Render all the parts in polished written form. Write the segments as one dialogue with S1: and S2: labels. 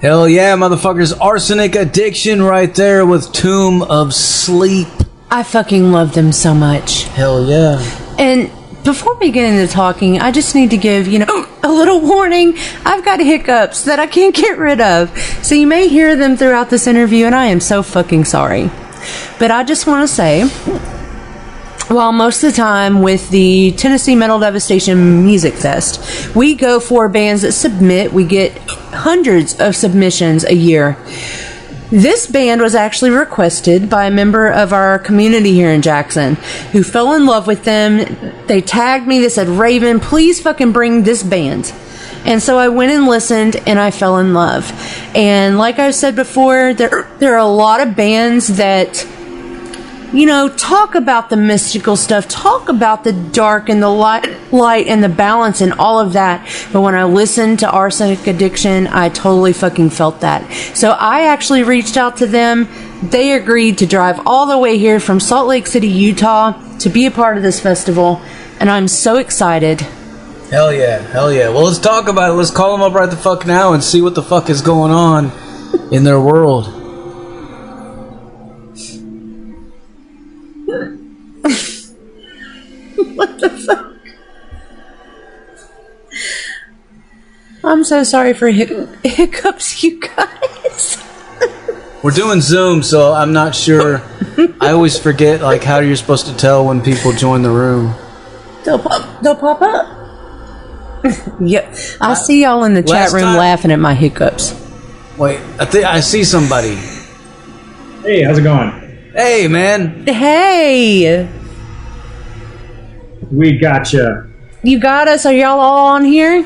S1: Hell yeah, motherfuckers. Arsenic Addiction right there with Tomb of Sleep.
S2: I fucking love them so much.
S1: Hell yeah.
S2: And before we get into talking, I just need to give, a little warning. I've got hiccups that I can't get rid of. So you may hear them throughout this interview, and I am so fucking sorry. But I just want to say, while most of the time with the Tennessee Metal Devastation Music Fest, we go for bands that submit. We get hundreds of submissions a year. This band was actually requested by a member of our community here in Jackson who fell in love with them. They tagged me. They said, Raven, please fucking bring this band. And so I went and listened, and I fell in love. And like I said before, there are a lot of bands that, talk about the mystical stuff, talk about the dark and the light and the balance and all of that. But when I listened to Arsenic Addiction, I totally fucking felt that. So I actually reached out to them. They agreed to drive all the way here from Salt Lake City, Utah to be a part of this festival. And I'm so excited.
S1: Hell yeah, hell yeah. Well, let's talk about it. Let's call them up right the fuck now and see what the fuck is going on in their world.
S2: What the fuck? I'm so sorry for hiccups, you guys.
S1: We're doing Zoom, so I'm not sure. I always forget how you're supposed to tell when people join the room.
S2: They'll pop up. Yep. I see y'all in the chat room laughing at my hiccups.
S1: Wait, I think I see somebody.
S3: Hey, how's it going?
S1: Hey, man.
S2: Hey.
S3: We gotcha.
S2: You got us? Are y'all all on here?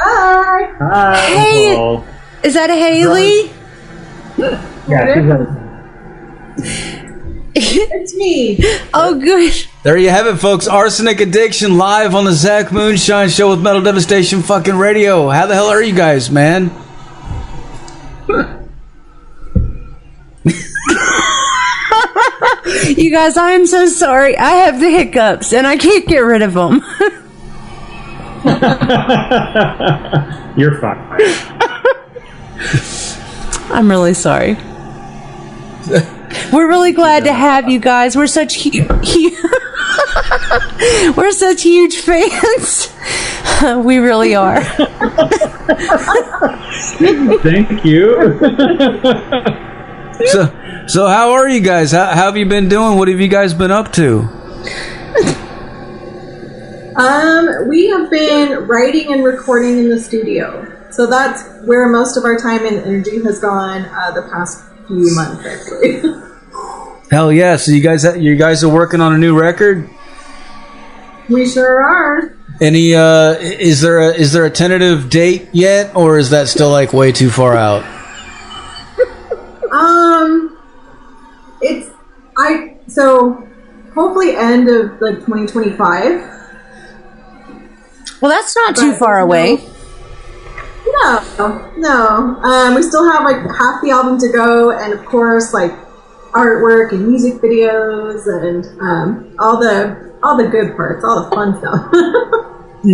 S4: Hi.
S3: Hi.
S2: Hey.
S3: Paul.
S2: Is that a Haley?
S3: Yeah,
S4: It's me.
S2: Oh, good.
S1: There you have it, folks. Arsenic Addiction live on the Zach Moonshine Show with Metal Devastation fucking radio. How the hell are you guys, man?
S2: You guys, I am so sorry. I have the hiccups, and I can't get rid of them.
S3: You're fine.
S2: I'm really sorry. We're really glad to have you guys. We're such we're such huge fans. We really are.
S3: Thank you.
S1: So how are you guys? How have you been doing? What have you guys been up to?
S4: We have been writing and recording in the studio. So that's where most of our time and energy has gone the past few months, actually.
S1: Hell yeah! So you guys are working on a new record?
S4: We sure are.
S1: Any is there a tentative date yet, or is that still way too far out?
S4: So hopefully end of 2025.
S2: Well, that's not too far away.
S4: No. We still have half the album to go, and of course artwork and music videos and all the good parts, all the fun stuff.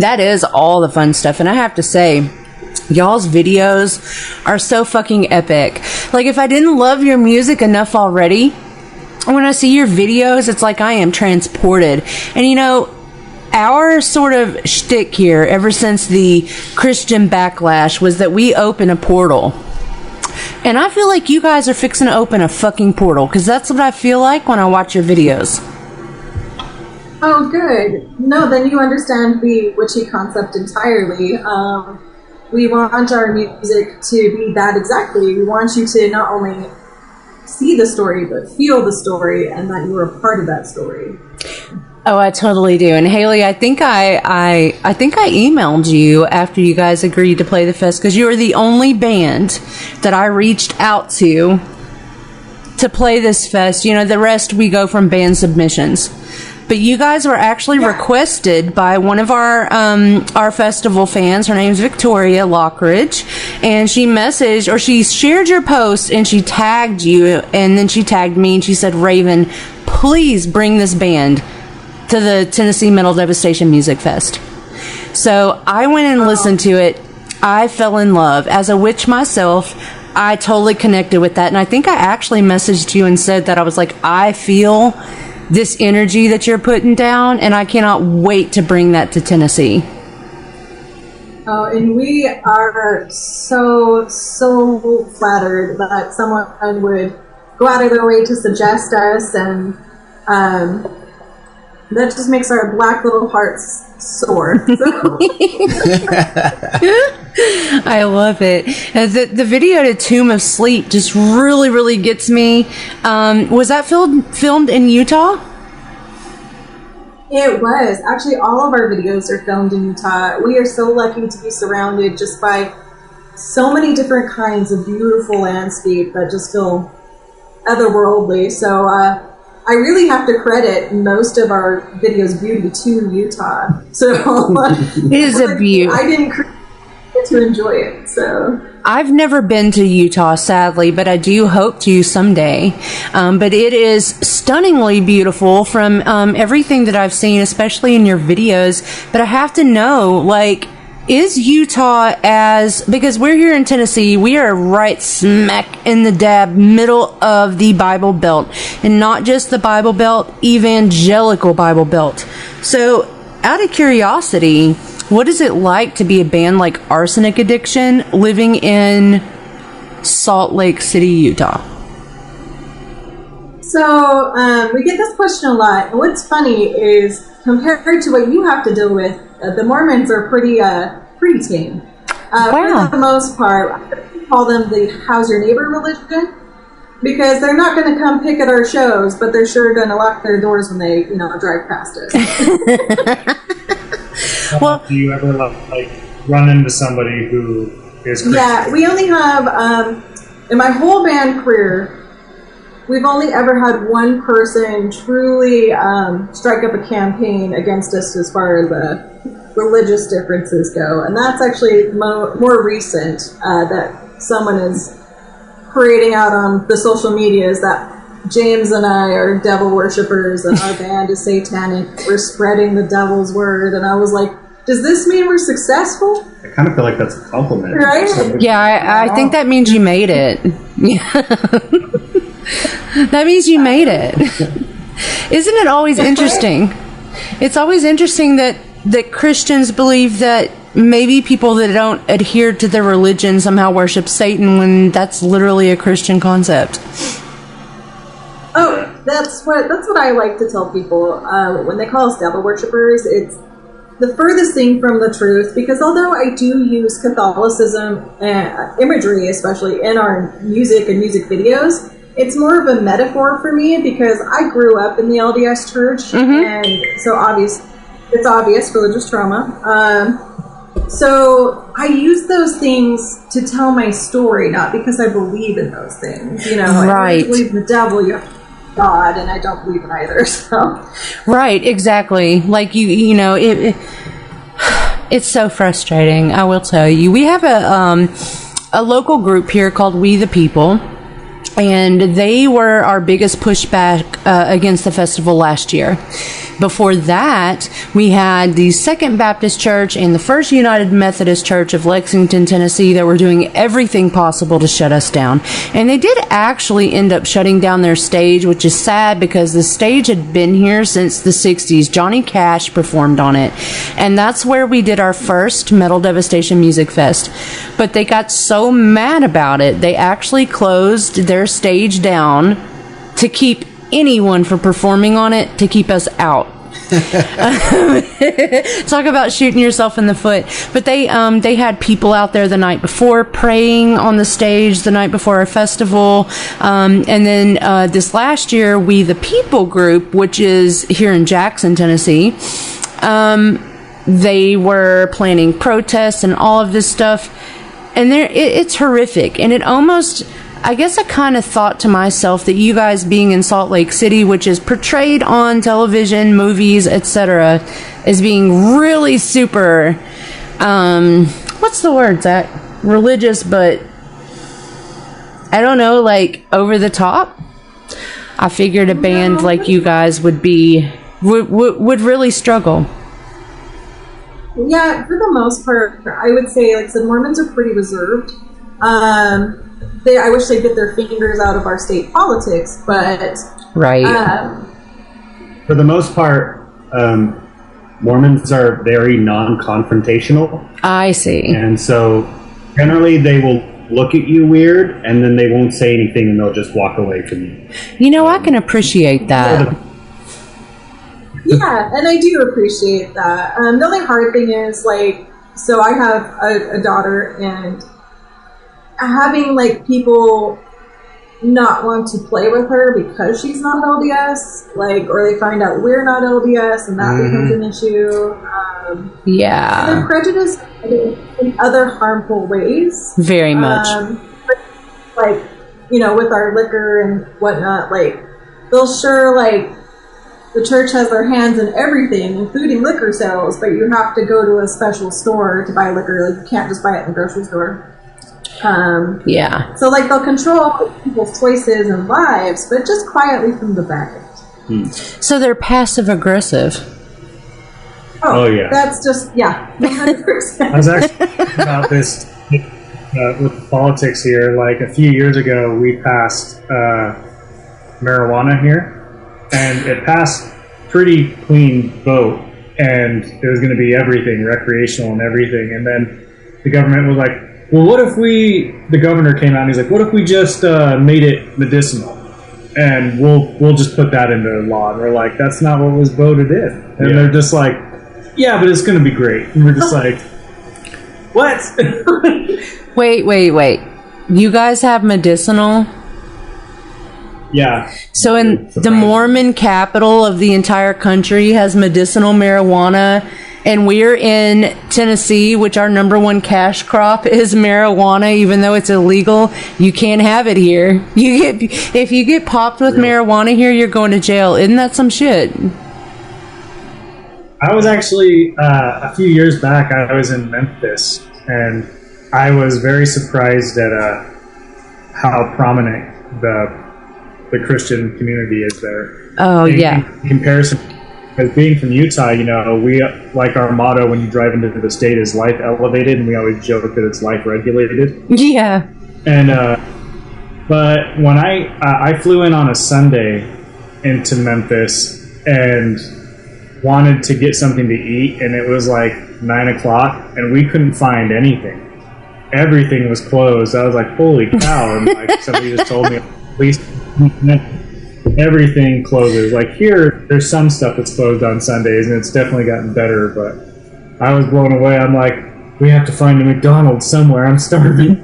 S2: That is all the fun stuff, and I have to say, y'all's videos are so fucking epic. If I didn't love your music enough already, when I see your videos, it's like I am transported. And our sort of shtick here, ever since the Christian backlash, was that we open a portal. And I feel like you guys are fixing to open a fucking portal, because that's what I feel like when I watch your videos.
S4: Oh, good. No, then you understand the witchy concept entirely. We want our music to be that exactly. We want you to not only see the story, but feel the story, and that you are a part of that story.
S2: Oh, I totally do. And Haley, I think I emailed you after you guys agreed to play the fest, because you were the only band that I reached out to play this fest. The rest we go from band submissions. But you guys were actually requested by one of our festival fans. Her name's Victoria Lockridge, and she shared your post, and she tagged you, and then she tagged me, and she said, Raven, please bring this band to the Tennessee Metal Devastation Music Fest. So I went and listened to it. I fell in love. As a witch myself, I totally connected with that. And I think I actually messaged you and said that I was like, I feel this energy that you're putting down, and I cannot wait to bring that to Tennessee.
S4: Oh, and we are so flattered that someone would go out of their way to suggest us, and that just makes our black little hearts soar.
S2: I love it. The video to Tomb of Sleep just really gets me. Was that filmed in Utah?
S4: It was. Actually, all of our videos are filmed in Utah. We are so lucky to be surrounded just by so many different kinds of beautiful landscape that just feel otherworldly. So I really have to credit most of our videos' beauty to Utah. So
S2: it is a beauty.
S4: I didn't create it to enjoy it. So
S2: I've never been to Utah, sadly, but I do hope to someday. But it is stunningly beautiful from everything that I've seen, especially in your videos. But I have to know, like, is Utah because we're here in Tennessee, we are right smack in the dab middle of the Bible Belt. And not just the Bible Belt, evangelical Bible Belt. So, out of curiosity, what is it like to be a band like Arsenic Addiction living in Salt Lake City, Utah?
S4: So, we get this question a lot. And what's funny is, compared to what you have to deal with, the Mormons are pretty tame.
S2: Wow.
S4: For the most part, I call them the how's your neighbor religion, because they're not going to come pick at our shows, but they're sure going to lock their doors when they, drive past us.
S3: Well, do you ever like run into somebody who is Christian?
S4: Yeah, we only have in my whole band career, we've only ever had one person truly strike up a campaign against us as far as religious differences go, and that's actually more recent that someone is parading out on the social medias that James and I are devil worshippers and our band is satanic. We're spreading the devil's word, and I was like, does this mean we're successful?
S3: I kind of feel like that's a compliment.
S4: Right?
S2: Yeah, I think that means you made it. That means you made it. Isn't it always interesting? It's always interesting that Christians believe that maybe people that don't adhere to their religion somehow worship Satan when that's literally a Christian concept.
S4: Oh, that's what I like to tell people when they call us devil worshippers. It's the furthest thing from the truth, because although I do use Catholicism imagery, especially in our music and music videos, it's more of a metaphor for me because I grew up in the LDS church, and so it's obvious religious trauma. So I use those things to tell my story, not because I believe in those things.
S2: Right.
S4: I believe in the devil, you have God, and I don't believe in either. So
S2: Right, exactly. Like it's so frustrating. I will tell you. We have a local group here called We the People. And they were our biggest pushback against the festival last year. Before that, we had the Second Baptist Church and the First United Methodist Church of Lexington, Tennessee, that were doing everything possible to shut us down. And they did actually end up shutting down their stage, which is sad because the stage had been here since the 60s. Johnny Cash performed on it. And that's where we did our first Metal Devastation Music Fest. But they got so mad about it, they actually closed their stage down to keep anyone from performing on it, to keep us out. Talk about shooting yourself in the foot. But they had people out there the night before praying on the stage the night before our festival, and then this last year, We the People group, which is here in Jackson, Tennessee, they were planning protests and all of this stuff, and it's horrific. And it almost, I guess I kind of thought to myself that you guys being in Salt Lake City, which is portrayed on television, movies, etc., as being really super, what's the word, Zach? Religious, but I don't know, like over the top. I figured a band like you guys would really struggle.
S4: Yeah, for the most part, I would say, like I said, Mormons are pretty reserved. I wish they'd get their fingers out of our state politics, but
S2: right.
S5: For the most part, Mormons are very non-confrontational.
S2: I see.
S5: And so generally they will look at you weird, and then they won't say anything, and they'll just walk away from you.
S2: You know, I can appreciate that.
S4: Yeah, and I do appreciate that. The only hard thing is, like, so I have a daughter, and having, like, people not want to play with her because she's not LDS, like, or they find out we're not LDS, and that becomes an issue.
S2: Yeah.
S4: They're prejudiced in other harmful ways.
S2: Very much.
S4: Like, you know, with our liquor and whatnot, like, they'll sure, like, the church has their hands in everything, including liquor sales, but you have to go to a special store to buy liquor. Like, you can't just buy it in the grocery store.
S2: Yeah.
S4: So, like, they'll control people's choices and lives, but just quietly from the back.
S2: So they're passive aggressive.
S5: Oh, yeah.
S4: That's just, 100%.
S3: I was actually thinking about this with politics here. Like, a few years ago, we passed marijuana here, and it passed pretty clean vote, and it was going to be everything, recreational and everything. And then the government was like, well, what if the governor came out and he's like, what if we just made it medicinal? And we'll just put that into law. And we're like, that's not what was voted in. And they're just like, yeah, but it's going to be great. And we're just like, what?
S2: Wait. You guys have medicinal?
S5: Yeah.
S2: So in the Mormon capital of the entire country has medicinal marijuana, and we're in Tennessee, which our number one cash crop is marijuana. Even though it's illegal, you can't have it here. If you get popped with marijuana here, you're going to jail. Isn't that some shit?
S3: I was actually, a few years back, I was in Memphis, and I was very surprised at how prominent the Christian community is there.
S2: Oh, yeah.
S3: In comparison, because being from Utah, you know, we, like, our motto when you drive into the state is life elevated, and we always joke that it's life regulated.
S2: Yeah.
S3: And, but when I flew in on a Sunday into Memphis and wanted to get something to eat, and it was like 9 o'clock, and we couldn't find anything. Everything was closed. I was like, holy cow. And like somebody just told me, at least everything closes. Like here, there's some stuff that's closed on Sundays, and it's definitely gotten better, but I was blown away. I'm like, we have to find a McDonald's somewhere. I'm starving.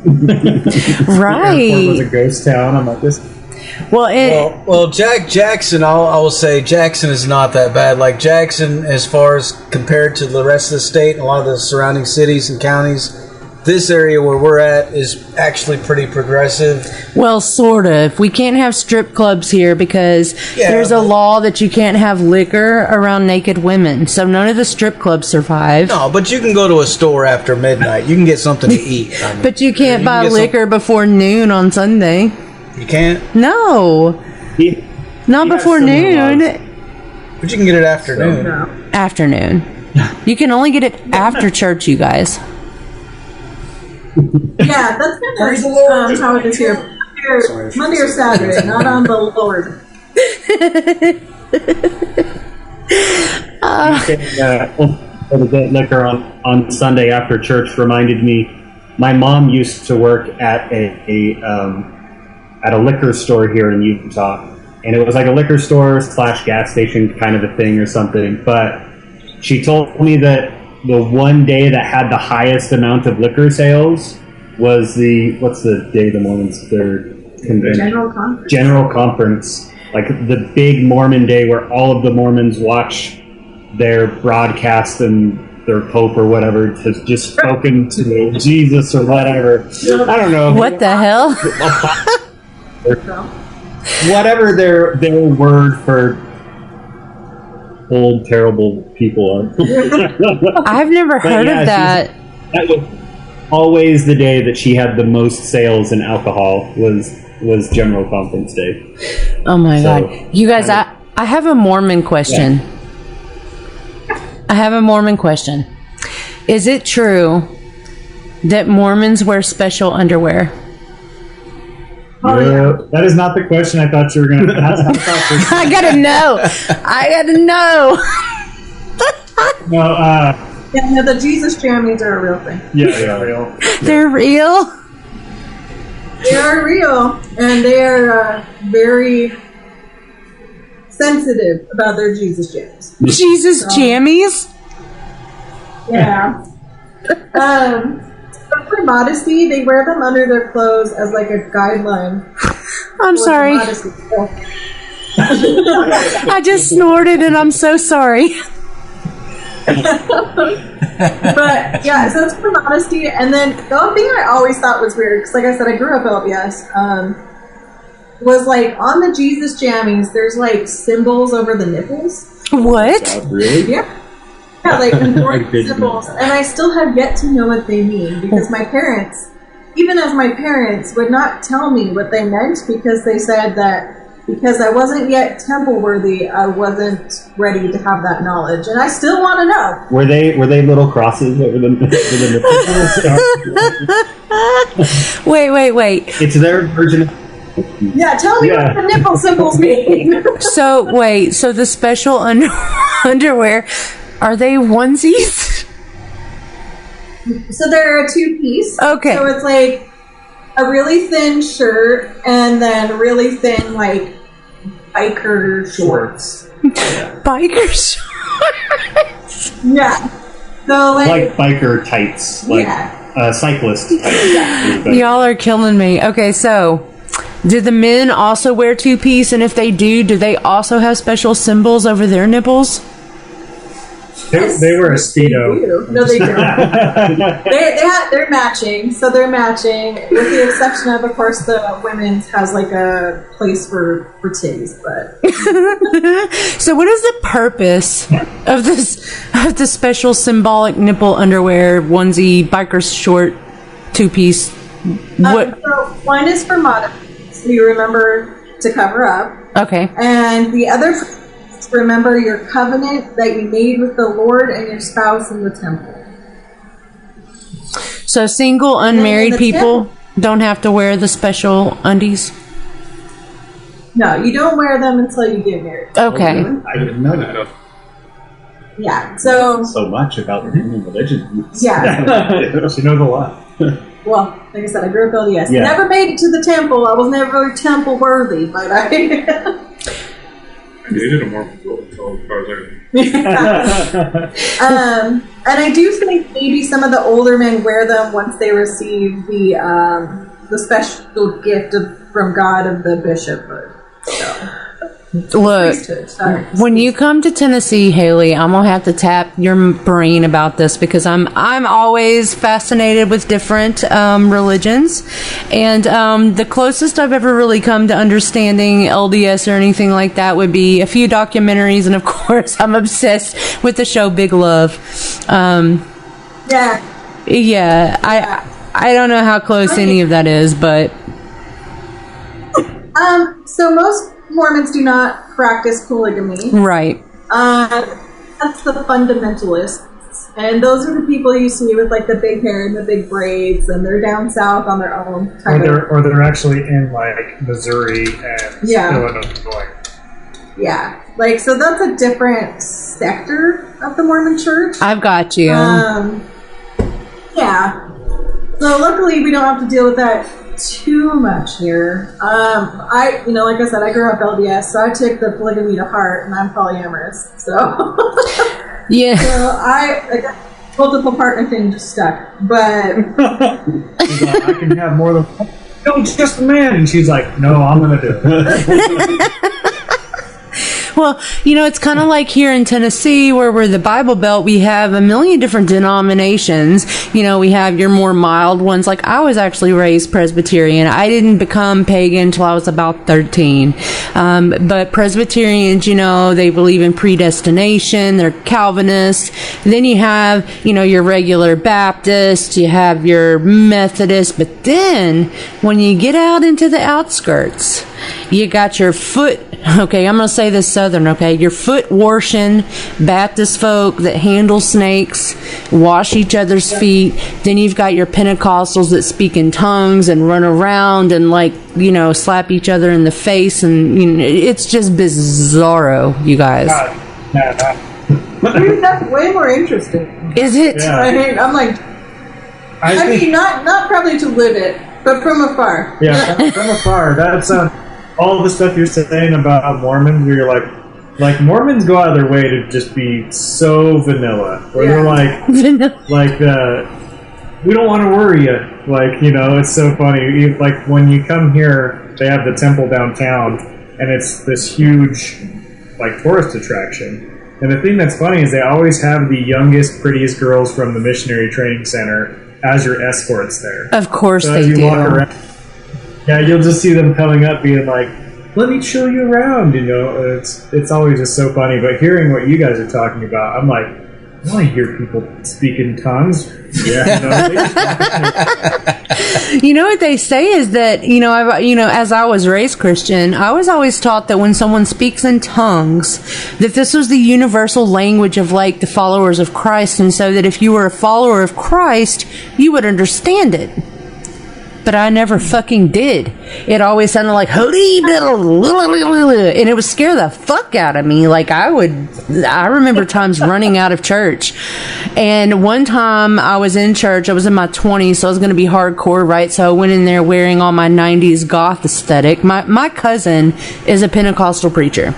S2: Right.
S3: The airport was a ghost town. I'm like, this.
S1: Well, Jackson, I will say Jackson is not that bad. Like Jackson, as far as compared to the rest of the state and a lot of the surrounding cities and counties, this area where we're at is actually pretty progressive.
S2: Well, sort of. We can't have strip clubs here because there's a law that you can't have liquor around naked women. So none of the strip clubs survive.
S1: No, but you can go to a store after midnight. You can get something to eat. I mean,
S2: but you can't buy liquor before noon on Sunday.
S1: You can't?
S2: No. Not before noon.
S1: But you can get it afternoon.
S2: Afternoon. You can only get it after church, you guys.
S4: Yeah, that's kind of how it is here. Monday or Saturday, not on the Lord.
S5: To get liquor on Sunday after church reminded me, my mom used to work at a liquor store here in Utah, and it was like a liquor store / gas station kind of a thing or something. But she told me that the one day that had the highest amount of liquor sales was what's the day the Mormons, their convention? General Conference. Like the big Mormon day where all of the Mormons watch their broadcast and their Pope or whatever has just spoken to Jesus or whatever. I don't know.
S2: What the hell?
S5: Whatever their word for old, terrible people are.
S2: I've never heard of that.
S5: That was always the day that she had the most sales in alcohol was General Conference Day.
S2: Oh my God. You guys, I have a Mormon question.
S5: Yeah.
S2: I have a Mormon question. Is it true that Mormons wear special underwear?
S3: That is not the question I thought you were going to ask.
S2: I gotta know.
S3: No,
S4: Yeah, no, the Jesus jammies are a real thing.
S3: yeah, they are real.
S2: They're real?
S4: They are real, and they are very sensitive about their Jesus jams.
S2: Jesus jammies?
S4: Yeah. But for modesty, they wear them under their clothes as like a guideline.
S2: I'm sorry.
S4: Modesty.
S2: I just snorted and I'm so sorry.
S4: But yeah, so it's for modesty. And then the other thing I always thought was weird, because like I said, I grew up LDS, was like on the Jesus jammies, there's like symbols over the nipples.
S2: What?
S5: Really?
S4: Yeah. Yeah, like important symbols. And I still have yet to know what they mean, because my parents, even as my parents, would not tell me what they meant, because they said that because I wasn't yet temple worthy, I wasn't ready to have that knowledge. And I still want to know.
S5: Were they little crosses over the nipples?
S2: Wait.
S5: It's their version of...
S4: Yeah, tell me what the nipple symbols mean.
S2: So the special underwear, are they onesies?
S4: So they're a two-piece.
S2: Okay.
S4: So it's like a really thin shirt and then really thin, like, biker shorts.
S2: Biker shorts?
S4: Yeah. So,
S5: like biker tights. Like cyclist tights.
S2: Y'all are killing me. Okay, so do the men also wear two-piece? And if they do they also have special symbols over their nipples?
S3: They wear a Speedo.
S4: No, they don't. They're matching. So they're matching, with the exception of course, the women's has like a place for titties. But
S2: so, what is the purpose of the special symbolic nipple underwear onesie biker short two-piece? What?
S4: So one is for modesty, so you remember to cover up.
S2: Okay.
S4: And the other. Remember your covenant that you made with the Lord and your spouse in the temple.
S2: So single, unmarried people don't have to wear the special undies?
S4: No, you don't wear them until you get married.
S2: Okay.
S5: I didn't know that.
S4: Yeah, so
S5: much about the human religion.
S4: Yeah.
S3: She knows a lot.
S4: Well, like I said, I grew up LDS.
S5: Yeah.
S4: Never made it to the temple. I was never temple worthy, but I
S6: dated a Mormon girl until I was
S4: and I do think maybe some of the older men wear them once they receive the special gift from God of the bishophood. So.
S2: Look, when you come to Tennessee, Haley, I'm gonna have to tap your brain about this, because I'm always fascinated with different religions, and the closest I've ever really come to understanding LDS or anything like that would be a few documentaries, and of course I'm obsessed with the show Big Love. I don't know how close any of that is, but
S4: so most Mormons do not practice polygamy.
S2: right.
S4: That's the fundamentalists. And those are the people you see with like the big hair and the big braids, and they're down south on their own.
S3: Or they're actually in like Missouri and Illinois.
S4: Yeah. Like, so that's a different sector of the Mormon church.
S2: I've got you.
S4: Yeah. So luckily we don't have to deal with that too much here. Like I said, I grew up LDS, so I took the polygamy to heart, and I'm polyamorous. So
S2: yeah.
S4: So I got multiple partner thing just stuck, but
S3: She's like, I can have more than one. No, just a man. And she's like, no, I'm gonna do it.
S2: Well, it's kind of like here in Tennessee, where we're the Bible Belt, we have a million different denominations. We have your more mild ones. Like, I was actually raised Presbyterian. I didn't become pagan until I was about 13. But Presbyterians, they believe in predestination. They're Calvinists. Then you have, your regular Baptist. You have your Methodist. But then, when you get out into the outskirts, You got your foot, okay, I'm going to say this Southern, okay? Your foot washing Baptist folk that handle snakes, wash each other's feet. Then you've got your Pentecostals that speak in tongues and run around and, like, you know, slap each other in the face. And, you know, it's just bizarro, you guys.
S4: Dude, that's way more interesting.
S2: Is it?
S3: Yeah.
S4: I mean, I'm like, I mean, not probably to live it, but from afar.
S3: Yeah, from afar. That's all the stuff you're saying about Mormons. You're like Mormons go out of their way to just be so vanilla, where they're like, we don't want to worry you. Like, you know, it's so funny. Like when you come here, they have the temple downtown, and it's this huge, like, tourist attraction. And the thing that's funny is they always have the youngest, prettiest girls from the missionary training center as your escorts there.
S2: Of course
S3: So
S2: they
S3: as you
S2: do.
S3: walk around, yeah, you'll just see them coming up being like, let me show you around, you know. It's always just so funny. But hearing what you guys are talking about, I'm like, I want to hear people speak in tongues. Yeah, you know, they just
S2: You know what they say is that, you know, as I was raised Christian, I was always taught that when someone speaks in tongues, that this was the universal language of, like, the followers of Christ, and so that if you were a follower of Christ, you would understand it. But I never fucking did. It always sounded like, and it would scare the fuck out of me. Like, I remember times running out of church. And one time I was in church, I was in my 20s, so I was going to be hardcore, right? So I went in there wearing all my 90s goth aesthetic. My cousin is a Pentecostal preacher.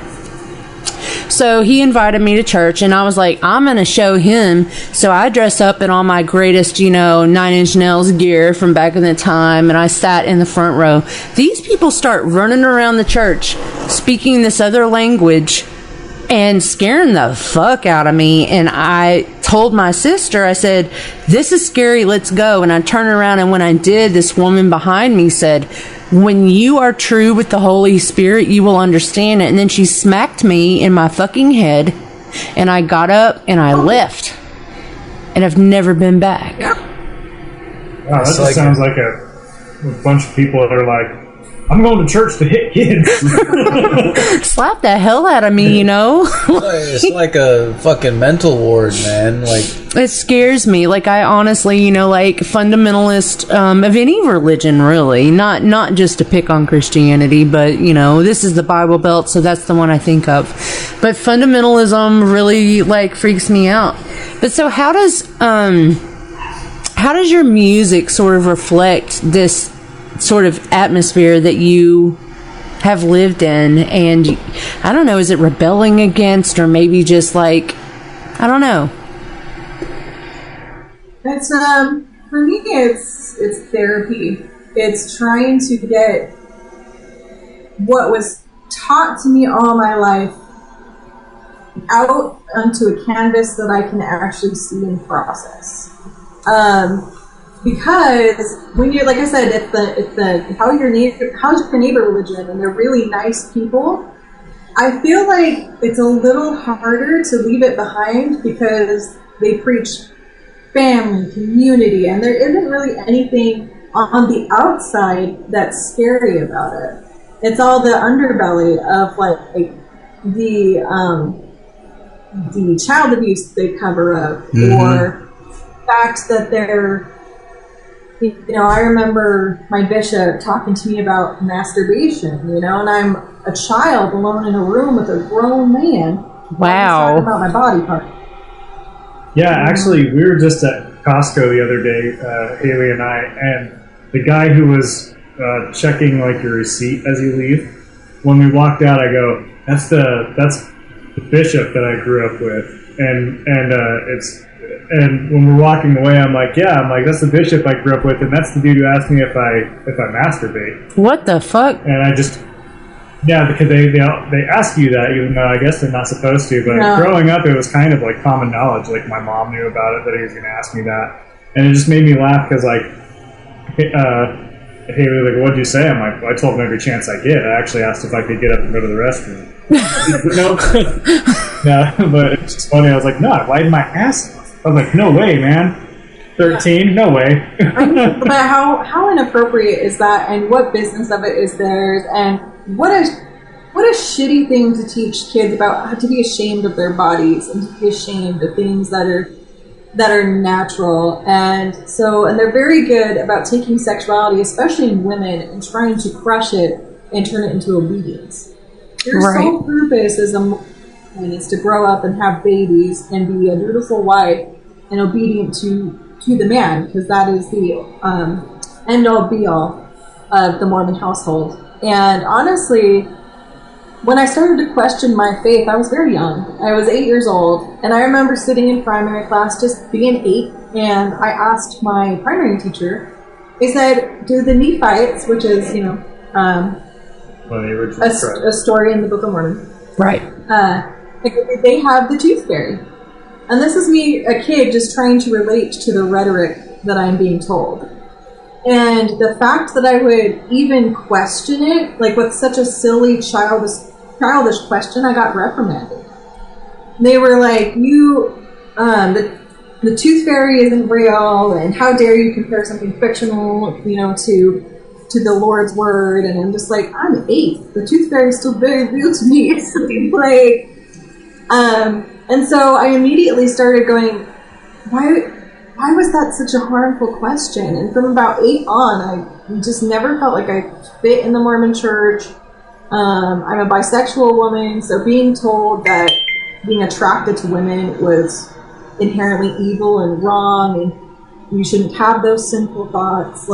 S2: So he invited me to church, and I was like, I'm going to show him. So I dressed up in all my greatest, you know, 9 Inch Nails gear from back in the time, and I sat in the front row. These people start running around the church, speaking this other language, and scaring the fuck out of me. And I told my sister, I said, this is scary, let's go. And I turned around, and when I did, this woman behind me said, when you are true with the Holy Spirit, you will understand it. And then she smacked me in my fucking head, and I got up and I left. And I've never been back.
S3: wow, that just sounds like a bunch of people that are like, I'm going to church to hit kids.
S2: Slap the hell out of me, you know?
S1: It's like a fucking mental ward, man. Like,
S2: It scares me. Like, I honestly, you know, like, fundamentalist of any religion, really. Not just to pick on Christianity, but, you know, this is the Bible Belt, so that's the one I think of. But fundamentalism really, like, freaks me out. But so how does your music sort of reflect this sort of atmosphere that you have lived in? And I don't know, is it rebelling against, or maybe just like, I don't know.
S4: It's for me, it's therapy. It's trying to get what was taught to me all my life out onto a canvas that I can actually see and process. Because when you're, like I said, it's the how's your neighbor religion, and they're really nice people. I feel like it's a little harder to leave it behind because they preach family, community, and there isn't really anything on the outside that's scary about it. It's all the underbelly of like the child abuse they cover up, or the fact that they're, you know, I remember my bishop talking to me about masturbation, you know, and I'm a child alone in a room with a grown man.
S2: Wow.
S4: Talking about my body part.
S3: Yeah, actually, we were just at Costco the other day, Haley and I, and the guy who was checking like your receipt as you leave, when we walked out, I go, that's the bishop that I grew up with, and when we're walking away, I'm like, that's the bishop I grew up with, and that's the dude who asked me if I masturbate.
S2: What the fuck?
S3: And I just, because they ask you that, even though I guess they're not supposed to. But growing up, it was kind of like common knowledge. Like my mom knew about it, that he was going to ask me that, and it just made me laugh because like, hey, like, what'd you say? I'm like, I told him every chance I get. I actually asked if I could get up and go to the restroom. No, but it's just funny. I was like, no, I lied my ass off. I was like, no way, man. 13? No way.
S4: But how inappropriate is that, and what business of it is theirs? And what a shitty thing to teach kids about, how to be ashamed of their bodies and to be ashamed of things that are natural. And they're very good about taking sexuality, especially in women, and trying to crush it and turn it into obedience. Your sole purpose as a woman is to grow up and have babies and be a dutiful wife and obedient to the man, because that is the end-all be-all of the Mormon household. And honestly, when I started to question my faith, I was very young. I was 8 years old, and I remember sitting in primary class, just being 8, and I asked my primary teacher, I said, do the Nephites, which is, a story in the Book of Mormon.
S2: Right.
S4: They have the tooth fairy. And this is me, a kid, just trying to relate to the rhetoric that I'm being told. And the fact that I would even question it, like with such a silly, childish question, I got reprimanded. They were like, the tooth fairy isn't real, and how dare you compare something fictional, to the Lord's word. And I'm just like, I'm 8. The tooth fairy is still very real to me. And so I immediately started going, why was that such a harmful question? And from about 8 on, I just never felt like I fit in the Mormon church. I'm a bisexual woman, so being told that being attracted to women was inherently evil and wrong, and you shouldn't have those sinful thoughts,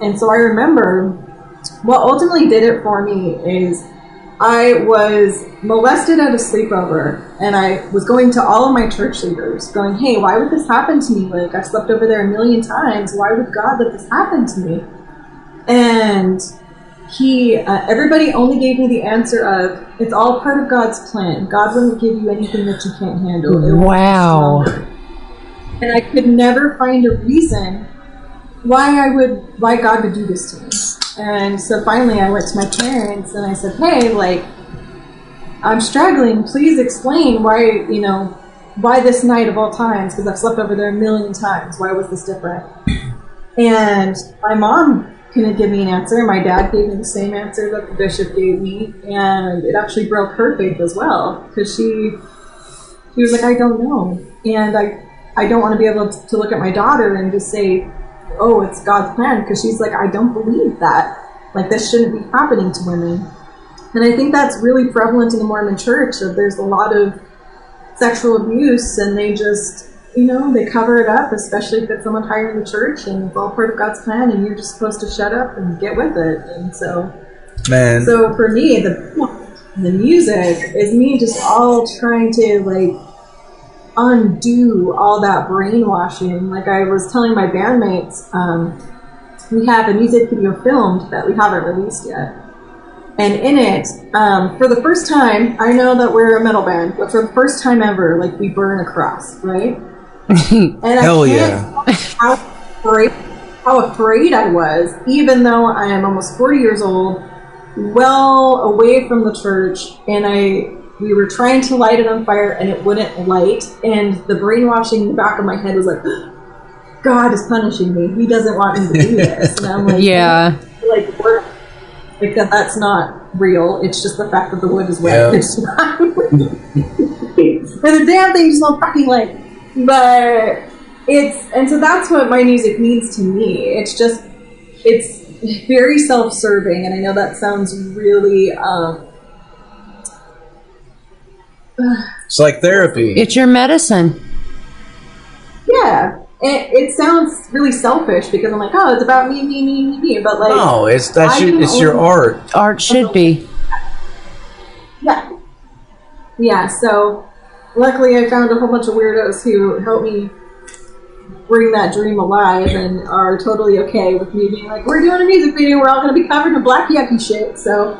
S4: and so I remember what ultimately did it for me is I was molested at a sleepover, and I was going to all of my church leaders going, hey, why would this happen to me? I slept over there 1,000,000 times. Why would God let this happen to me? And everybody only gave me the answer of, it's all part of God's plan. God wouldn't give you anything that you can't handle.
S2: Wow.
S4: And I could never find a reason why God would do this to me. And so finally I went to my parents and I said, hey, I'm struggling. Please explain why this night of all times, because I've slept over there 1,000,000 times. Why was this different? And my mom couldn't give me an answer. My dad gave me the same answer that the bishop gave me. And it actually broke her faith as well, because she was like, I don't know. And I don't want to be able to look at my daughter and just say, oh, it's God's plan, because she's like, I don't believe that. This shouldn't be happening to women. And I think that's really prevalent in the Mormon church, that there's a lot of sexual abuse, and they just, they cover it up, especially if it's someone higher in the church, and it's all part of God's plan, and you're just supposed to shut up and get with it. And so for me, the music is me just all trying to, undo all that brainwashing. Like I was telling my bandmates, we have a music video filmed that we haven't released yet. And in it, for the first time, I know that we're a metal band, but for the first time ever, we burn a cross, right? And
S1: Hell yeah.
S4: How afraid I was, even though I am almost 40 years old, well away from the church, and we were trying to light it on fire and it wouldn't light, and the brainwashing in the back of my head was like, God is punishing me. He doesn't want me to do this. And I'm like,
S2: yeah.
S4: That's not real. It's just the fact that the wood is wet. It's not and the damn thing just not fucking light. But and so that's what my music means to me. It's very self-serving, and I know that sounds really
S1: it's like therapy.
S2: It's your medicine.
S4: Yeah. It sounds really selfish because I'm like, oh, it's about me. But
S1: no, it's your art.
S2: Art should be.
S4: Yeah. Yeah. So luckily, I found a whole bunch of weirdos who helped me bring that dream alive and are totally okay with me being like, we're doing a music video, we're all going to be covered in black yucky shit. So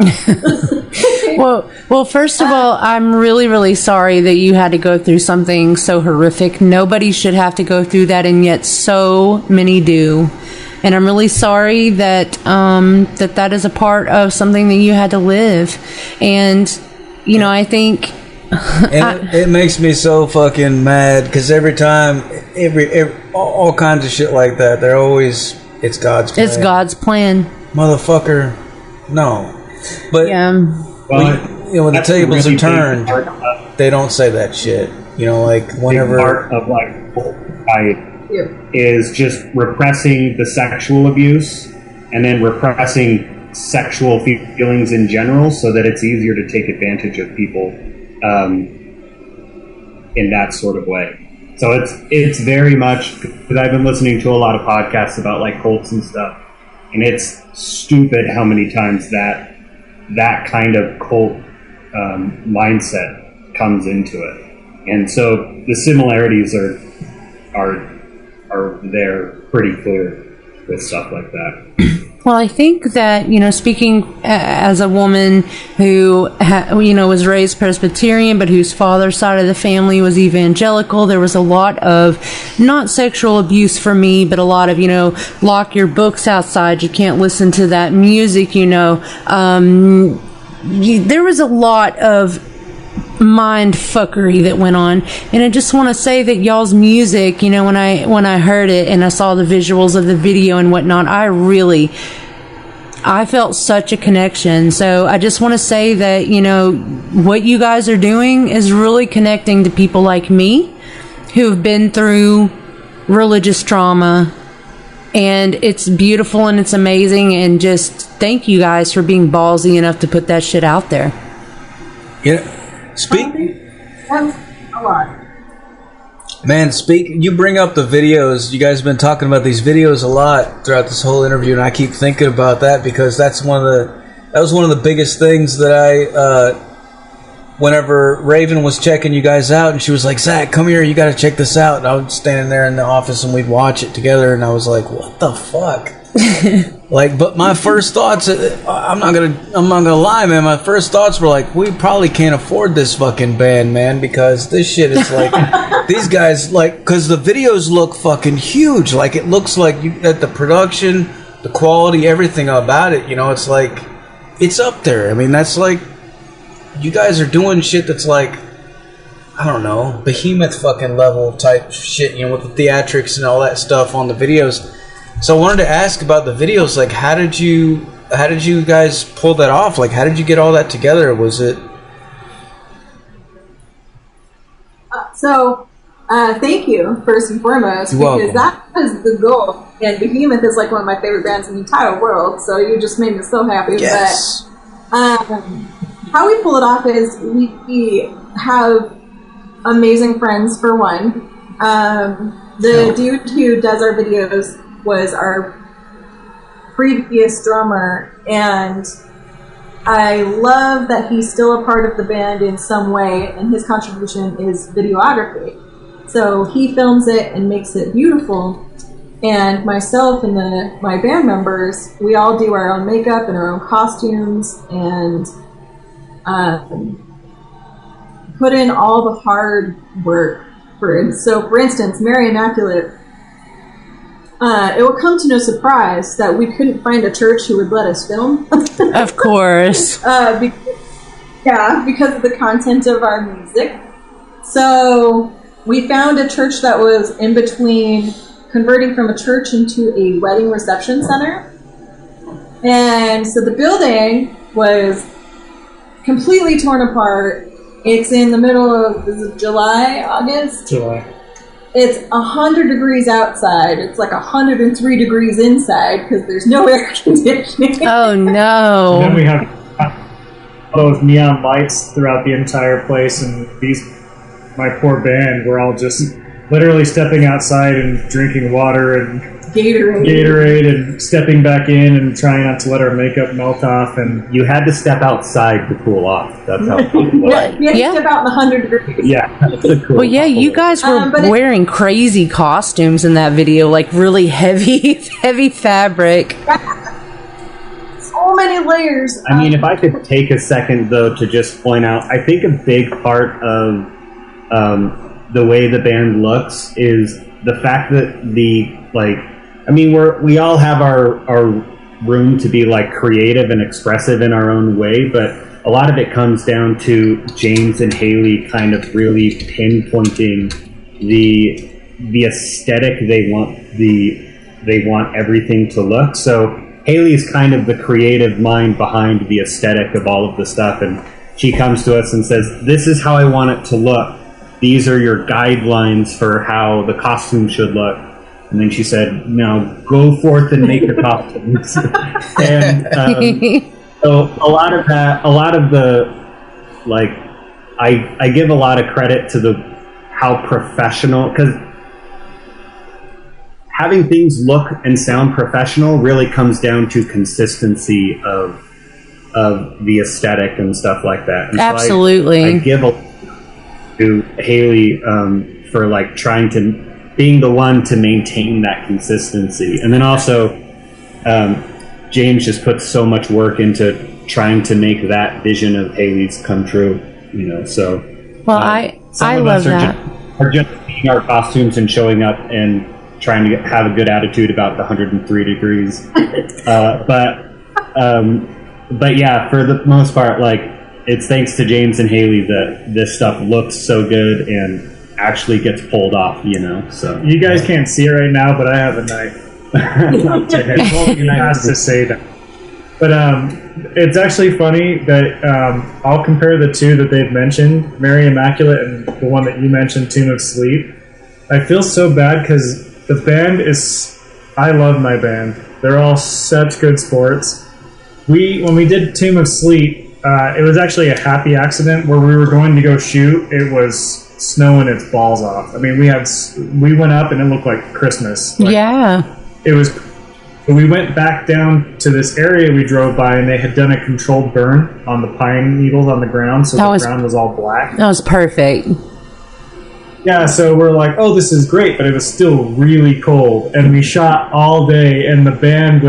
S2: well, first of all, I'm really, really sorry that you had to go through something so horrific. Nobody should have to go through that, and yet so many do. And I'm really sorry that that is a part of something that you had to live. And I think
S1: it makes me so fucking mad, because every time all kinds of shit like that, they're always, it's God's plan.
S2: It's God's plan.
S1: Motherfucker, no. But
S2: Yeah.
S1: when the
S5: that's a
S1: tables
S5: really
S1: are turned,
S5: big part of-
S1: they don't say that shit. Like whenever.
S5: big part of like I
S4: Yeah.
S5: is just repressing the sexual abuse and then repressing sexual feelings in general, so that it's easier to take advantage of people in that sort of way. So it's very much, because I've been listening to a lot of podcasts about like cults and stuff, and it's stupid how many times that kind of cult mindset comes into it. And so the similarities are there pretty clear with stuff like that.
S2: Well, I think that, speaking as a woman who, was raised Presbyterian, but whose father's side of the family was evangelical, there was a lot of, not sexual abuse for me, but a lot of, lock your books outside, you can't listen to that music, there was a lot of mind fuckery that went on, and I just want to say that y'all's music, when I heard it and I saw the visuals of the video and whatnot, I felt such a connection. So I just want to say that what you guys are doing is really connecting to people like me who have been through religious trauma, and it's beautiful and it's amazing, and just thank you guys for being ballsy enough to put that shit out there.
S1: Speak,
S4: That's a lot.
S1: man. You bring up the videos. You guys have been talking about these videos a lot throughout this whole interview, and I keep thinking about that because that was one of the biggest things that I. Whenever Raven was checking you guys out, and she was like, "Zach, come here, you got to check this out." And I was standing there in the office, and we'd watch it together, and I was like, "What the fuck?" But my first thoughts, I'm not gonna lie, man. My first thoughts were like, we probably can't afford this fucking band, man, because this shit is like, these guys, because the videos look fucking huge. Like, it looks like that the production, the quality, everything about it, it's like, it's up there. I mean, that's like, you guys are doing shit that's like, I don't know, Behemoth fucking level type shit, with the theatrics and all that stuff on the videos. So I wanted to ask about the videos. Like, how did you guys pull that off? Like, how did you get all that together? Was it?
S4: Thank you first and foremost,
S1: You're
S4: because
S1: welcome.
S4: that was the goal. And Behemoth is like one of my favorite bands in the entire world. So you just made me so happy.
S1: Yes.
S4: But how we pull it off is we have amazing friends. For one, the dude who does our videos was our previous drummer, and I love that he's still a part of the band in some way, and his contribution is videography. So he films it and makes it beautiful, and myself and my band members, we all do our own makeup and our own costumes, and put in all the hard work for it. So for instance, Mary Immaculate, it will come to no surprise that we couldn't find a church who would let us film.
S2: Of course.
S4: Because of the content of our music. So we found a church that was in between converting from a church into a wedding reception center. And so the building was completely torn apart. It's in the middle of, is it July, August?
S3: July.
S4: It's 100 degrees outside. It's like 103 degrees inside because there's no air conditioning.
S2: Oh no.
S3: And then we have those neon lights throughout the entire place, and my poor band, we're all just literally stepping outside and drinking water and Gatorade and stepping back in and trying not to let our makeup melt off. And
S5: You had to step outside to cool off. That's how cool it was.
S4: You have to
S2: Yeah.
S4: step out in 100 degrees.
S5: Yeah. That's a cool
S2: Well, yeah, you guys were
S4: but
S2: wearing crazy costumes in that video, like really heavy fabric.
S4: So many layers.
S5: I mean, if I could take a second, though, to just point out, I think a big part of the way the band looks is the fact that we all have our room to be, like, creative and expressive in our own way, but a lot of it comes down to James and Haley kind of really pinpointing the aesthetic they want everything to look. So Haley's kind of the creative mind behind the aesthetic of all of the stuff, and she comes to us and says, "This is how I want it to look. These are your guidelines for how the costume should look." And then she said, "Now go forth and make your costumes." And so a lot of the, like, I give a lot of credit to how professional, because having things look and sound professional really comes down to consistency of the aesthetic and stuff like that. And
S2: Absolutely.
S5: So I give a to Haley for like being the one to maintain that consistency. And then also James just puts so much work into trying to make that vision of Haley's come true, you know. So
S2: well, I love that.
S5: Are just seeing our costumes and showing up and trying to have a good attitude about the 103 degrees. But yeah, for the most part, like, it's thanks to James and Haley that this stuff looks so good and actually gets pulled off, you know. So
S3: you guys can't see it right now, but I have a knife. He has to say that. But it's actually funny that I'll compare the two that they've mentioned, Mary Immaculate and the one that you mentioned, Tomb of Sleep. I feel so bad because the band is... I love my band. They're all such good sports. When we did Tomb of Sleep, it was actually a happy accident where we were going to go shoot. It was snowing its balls off. I mean, we went up and it looked like Christmas. Like,
S2: yeah.
S3: It was... We went back down to this area we drove by, and they had done a controlled burn on the pine needles on the ground, so the ground was all black.
S2: That was perfect.
S3: Yeah, so we're like, oh, this is great, but it was still really cold, and we shot all day, and the band,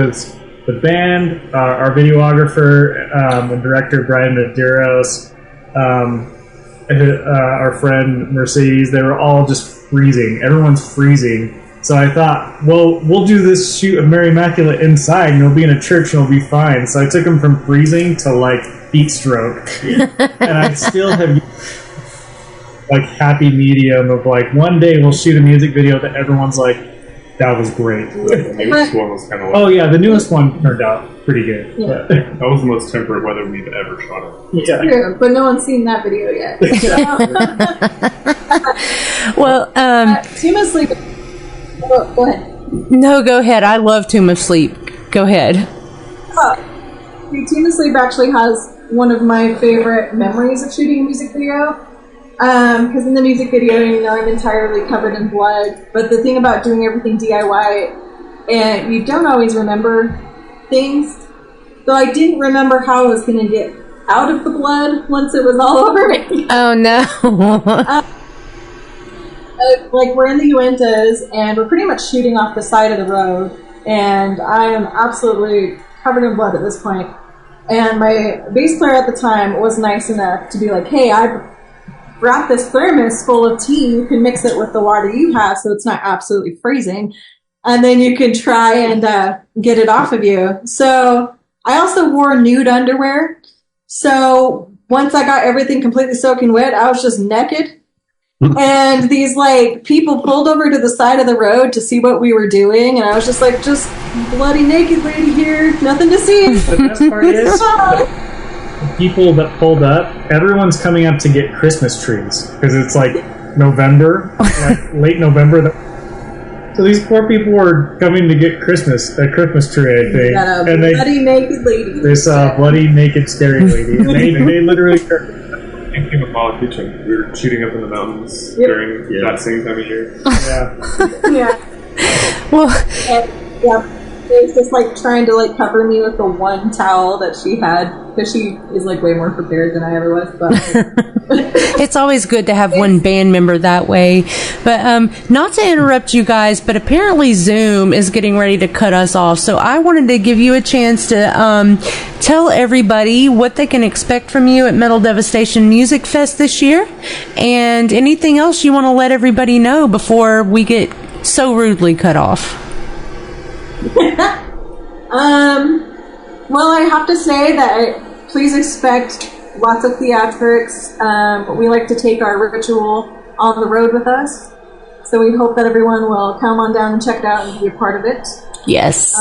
S3: our videographer and director, Brian Medeiros, our friend Mercedes, they were all just freezing. Everyone's freezing. So I thought, well, we'll do this shoot of Mary Immaculate inside, and it'll be in a church, and it'll be fine. So I took them from freezing to, like, heat stroke. And I still have, like, happy medium of, like, one day we'll shoot a music video that everyone's like, that was great.
S6: The newest one was kind of like...
S3: Oh, yeah, the newest one turned out pretty good.
S4: Yeah.
S6: That was the most temperate weather we've ever shot it.
S3: Yeah.
S4: True, but no one's seen that video yet.
S2: Well,
S4: Tomb of Sleep... Oh, go ahead.
S2: No, go ahead. I love Tomb of Sleep. Go ahead.
S4: Tomb of Sleep actually has one of my favorite memories of shooting a music video. Because in the music video, you know, I'm entirely covered in blood. But the thing about doing everything DIY, and you don't always remember things. So I didn't remember how I was going to get out of the blood once it was all over me.
S2: Oh, no.
S4: Like, we're in the Uintas, and we're pretty much shooting off the side of the road, and I am absolutely covered in blood at this point. And my bass player at the time was nice enough to be like, hey, I brought this thermos full of tea, you can mix it with the water you have so it's not absolutely freezing, and then you can try and get it off of you. So I also wore nude underwear, so once I got everything completely soaking wet, I was just naked. And these, like, people pulled over to the side of the road to see what we were doing, and I was just like, just bloody naked lady here, nothing to see.
S3: The best part is, the people that pulled up, everyone's coming up to get Christmas trees, because it's like November, like late November. So these poor people were coming to get a Christmas tree, I think.
S4: And bloody naked lady.
S3: They saw a bloody naked scary lady. And they literally...
S6: Thinking of Fall Kitchen, we were shooting up in the mountains during that same time of year.
S3: Yeah.
S4: Yeah.
S2: Well,
S4: yeah. It was just like trying to like cover me with the one towel that she had, because she is like way more prepared than I ever was. But
S2: it's always good to have one band member that way. But not to interrupt you guys, but apparently Zoom is getting ready to cut us off. So I wanted to give you a chance to tell everybody what they can expect from you at Metal Devastation Music Fest this year, and anything else you want to let everybody know before we get so rudely cut off.
S4: Well, I have to say that please expect lots of theatrics. We like to take our ritual on the road with us, so we hope that everyone will come on down and check it out and be a part of it.
S2: Yes.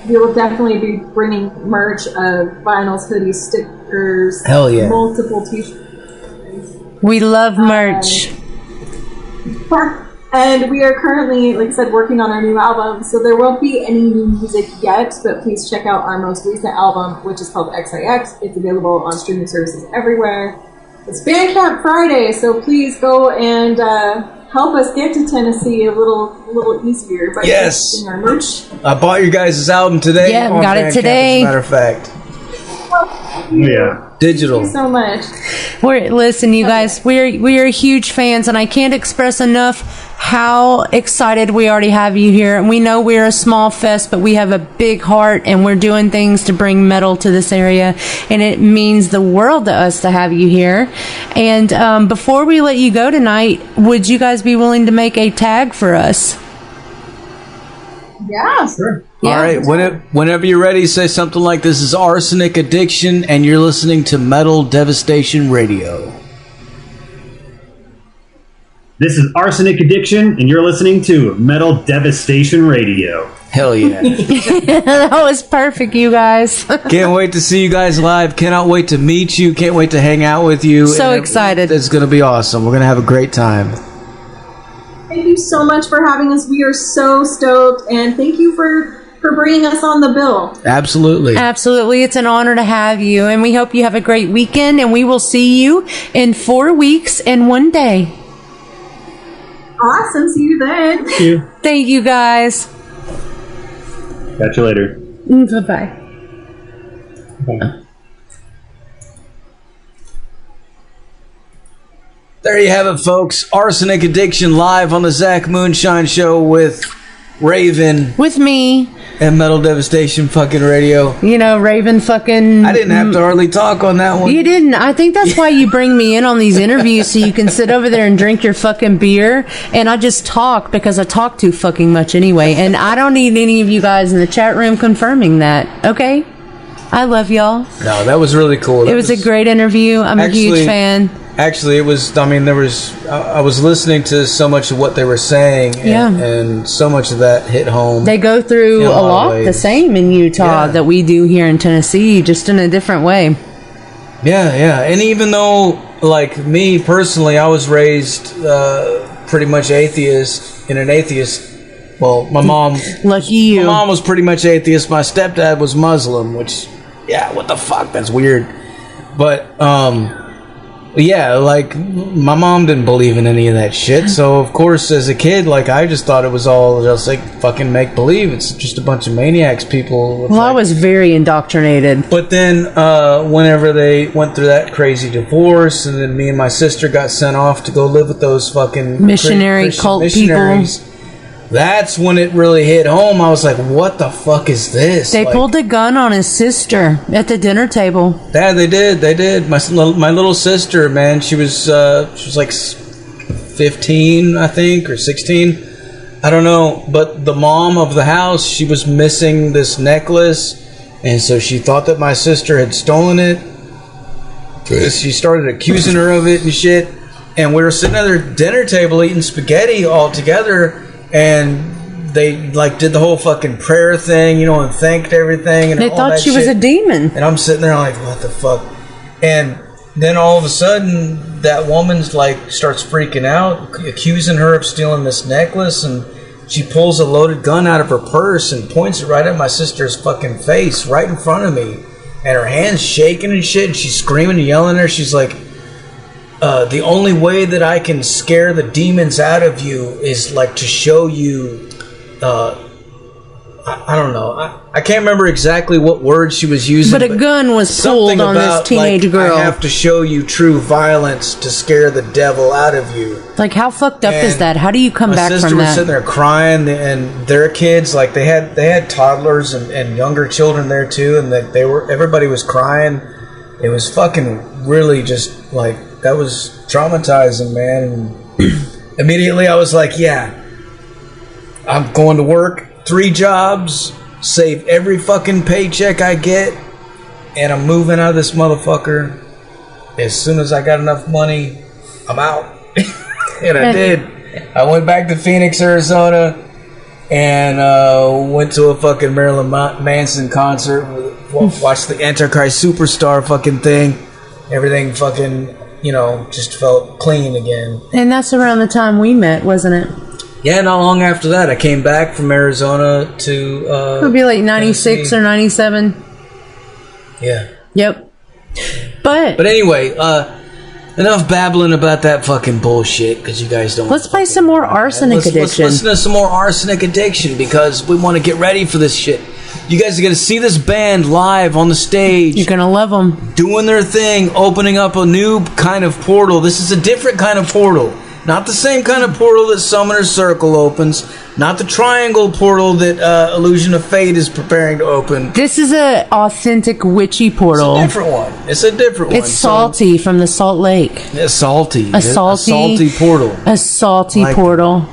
S4: we will definitely be bringing merch of vinyls, hoodies, stickers,
S1: Hell yeah.
S4: multiple t-shirts.
S2: We love merch.
S4: And we are currently, like I said, working on our new album, so there won't be any new music yet, but please check out our most recent album, which is called XIX. It's available on streaming services everywhere. It's Bandcamp Friday, so please go and help us get to Tennessee a little easier by purchasing our merch.
S1: I bought your guys' album today.
S2: Yeah,
S1: on
S2: got it
S1: Bandcamp,
S2: today.
S1: As a matter of fact.
S5: Yeah.
S1: Digital.
S4: Thank you so much.
S2: Listen, you guys, we are huge fans, and I can't express enough how excited we already have you here. And we know we're a small fest, but we have a big heart, and we're doing things to bring metal to this area, and it means the world to us to have you here. And before we let you go tonight, would you guys be willing to make a tag for us?
S4: Yeah. Sure.
S1: All right, whenever you're ready, say something like, "This is Arsenic Addiction, and you're listening to Metal Devastation Radio."
S5: This is Arsenic Addiction, and you're listening to Metal Devastation Radio.
S1: Hell yeah.
S2: That was perfect, you guys.
S1: Can't wait to see you guys live. Cannot wait to meet you. Can't wait to hang out with you.
S2: So excited.
S1: It's going to be awesome. We're going to have a great time.
S4: Thank you so much for having us. We are so stoked, and thank you for bringing us on the bill.
S1: Absolutely.
S2: Absolutely. It's an honor to have you, and we hope you have a great weekend, and we will see you in 4 weeks and 1 day.
S4: Awesome. See you then.
S5: Thank you.
S2: Thank you, guys.
S5: Catch you later.
S2: Bye-bye.
S1: There you have it, folks. Arsenic Addiction live on the Zach Moonshine Show with Raven
S2: With me,
S1: and Metal Devastation fucking radio.
S2: you know, Raven fucking...
S1: I didn't have to hardly talk on that one.
S2: You didn't. I think that's why you bring me in on these interviews, so you can sit over there and drink your fucking beer, and I just talk because I talk too fucking much anyway, and I don't need any of you guys in the chat room confirming that, okay? I love y'all.
S1: No, that was really cool.
S2: It was a great interview. I'm a huge fan.
S1: Actually, it was, I mean, I was listening to so much of what they were saying, and so much of that hit home.
S2: They go through a lot the same in Utah
S1: Yeah.
S2: that we do here in Tennessee, just in a different way.
S1: Yeah. And even though, like me personally, I was raised pretty much atheist, in an atheist, well, my mom...
S2: Lucky you.
S1: My mom was pretty much atheist. My stepdad was Muslim, which, yeah, what the fuck? That's weird. But, yeah, like, my mom didn't believe in any of that shit. So, of course, as a kid, like, I just thought it was all just, like, fucking make-believe. It's just a bunch of maniacs, people.
S2: Well, I was very indoctrinated.
S1: But then, whenever they went through that crazy divorce, and then me and my sister got sent off to go live with those fucking
S2: Missionary
S1: Christian
S2: cult
S1: missionaries, that's when it really hit home. I was like, what the fuck is this?
S2: They
S1: like,
S2: pulled a gun on his sister at the dinner table.
S1: Yeah, they did. My little sister, man, she was like 15, I think, or 16. I don't know. But the mom of the house, she was missing this necklace, and so she thought that my sister had stolen it. She started accusing her of it and shit. And we were sitting at their dinner table eating spaghetti all together, and they like did the whole fucking prayer thing, you know, and thanked everything. And
S2: They
S1: all
S2: thought
S1: that
S2: she was
S1: shit.
S2: a demon.
S1: And I'm sitting there like, what the fuck? And then all of a sudden, that woman's like starts freaking out, accusing her of stealing this necklace, and she pulls a loaded gun out of her purse and points it right at my sister's fucking face, right in front of me. And her hand's shaking and shit, and she's screaming and yelling at her. She's like, the only way that I can scare the demons out of you is like to show you, I don't know. I can't remember exactly what word she was using.
S2: But a gun was pulled on this teenage girl.
S1: I have to show you true violence to scare the devil out of you.
S2: Like, how fucked up is
S1: And
S2: that? How do you come back
S1: My sister
S2: from
S1: was
S2: that?
S1: sitting there crying, and their kids, like they had toddlers and younger children there too, and that everybody was crying. It was fucking really just like, that was traumatizing, man. And immediately I was like, yeah, I'm going to work 3 jobs, save every fucking paycheck I get, and I'm moving out of this motherfucker. As soon as I got enough money, I'm out. And I did. I went back to Phoenix, Arizona, and went to a fucking Marilyn Manson concert. Watched the Antichrist Superstar fucking thing. Everything fucking, just felt clean again.
S2: And that's around the time we met, wasn't it?
S1: Yeah, not long after that, I came back from Arizona to.
S2: It would be like 96 or 97.
S1: Yeah.
S2: Yep. But
S1: anyway, enough babbling about that fucking bullshit, because you guys don't.
S2: Let's play some more Arsenic Addiction.
S1: Let's listen to some more Arsenic Addiction, because we want to get ready for this shit. You guys are going to see this band live on the stage.
S2: You're going to love them.
S1: Doing their thing, opening up a new kind of portal. This is a different kind of portal. Not the same kind of portal that Summoner's Circle opens. Not the triangle portal that Illusion of Fate is preparing to open.
S2: This is an authentic witchy portal.
S1: It's a different one.
S2: It's salty from the Salt Lake.
S1: It's salty.
S2: A salty
S1: portal.
S2: A salty portal.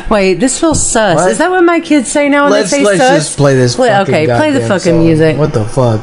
S2: Wait, this feels sus. What? Is that what my kids say now when they say sus?
S1: Let's just play this.
S2: Play the fucking
S1: song.
S2: music.
S1: What the fuck?